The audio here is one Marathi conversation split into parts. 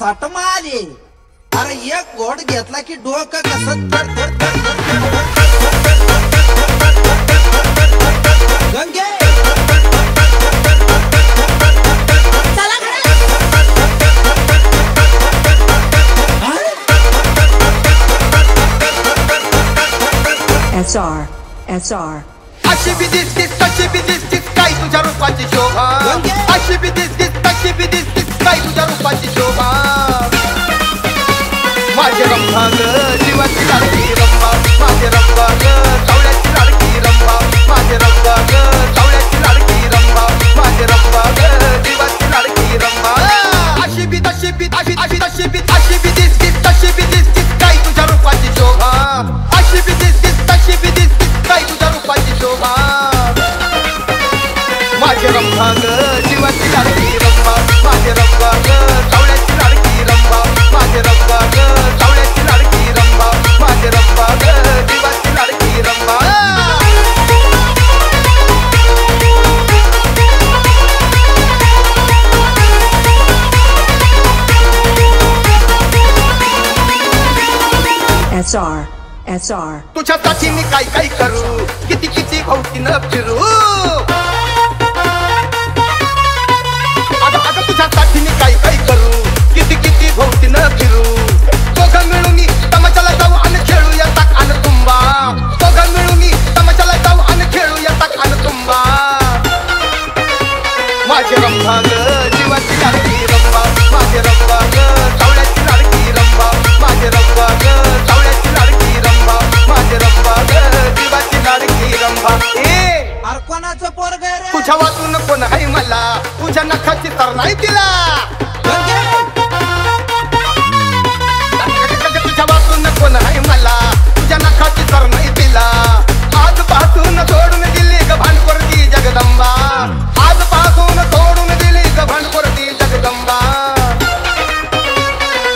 साठमाले. अरे एक घोट घेतला की डोकं कसं गंगे SR SR अशी बी दिसतीस तशी बी दिसतीस काय तुझ्या रूपाची शोभा. अशी बी दिसतीस तशी बी दिसतीस काय तुझ्या रूपाची शोभा. माझे रंभा ग जीवाची लाडकी रंभा. माझे रंभा ग सावळ्याची लाडकी रंभा. माझे रंभा ग सावळ्याची लाडकी रंभा. माझे रंभा ग जीवाची लाडकी रंभा. अशी बी तशी बी अशी अशी तशी बी अशी बी दिसतीस तशी बी दिसतीस काय तुझ्या रूपाची शोभा. अशी बी दिसतीस तशी बी दिसतीस काय तुझ्या रूपाची शोभा. माझे रंभा ग जीवाची लाडकी रंभा. माझे रंभा ग सावळ्याची लाडकी रंभा. माझे रंभा ग सावळ्याची लाडकी रंभा. माझे रंभा ग जीवाची लाडकी रंभा. SR SR तुझ्यासाठी मी काय काय करू किती किती भोवतीनं फिरू. अगं तुझ्यासाठी मी काय काय करू किती किती भोवतीनं फिरू. दोघं मिळून तमाशाला जाऊ आणि खेळूया ताक आणि तुंबा. दोघं मिळून तमाशाला जाऊ आणि खेळूया ताक आणि तुंबा. माझे रंभा ग जीवाची लाडकी रंभा. माझे रंभा ग सावळ्याची लाडकी रंभा. माझे रंभा ग सावळ्याची लाडकी रंभा. माझे रंभा ग जीवाची लाडकी रंभा. अरे कोणाचं पोरग रे. तुझ्या वाचून कोण आहे मला तुझ्या नखाची तर नाही तिला. तुझ्या वाचून कोण आहे मला तुझ्या नखाची तर नाही तिला. आजपासून सोडून दिली ग भांडकोरती जगदंबा. आजपासून सोडून दिली ग भांडकोरती जगदंबा.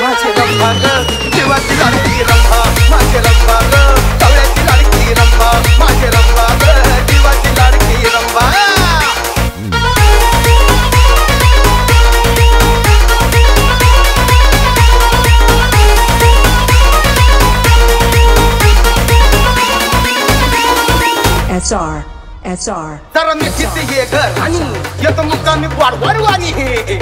माझे रंभा ग जीवाची लाडकी रंभा. माझे रंभा ग सावळ्याची लाडकी रंभा. माझे रंभा ग जीवाची लाडकी रंभा. SR SR तर मी किती हे घर आणि येतो मुक्कामी वाढवानी हे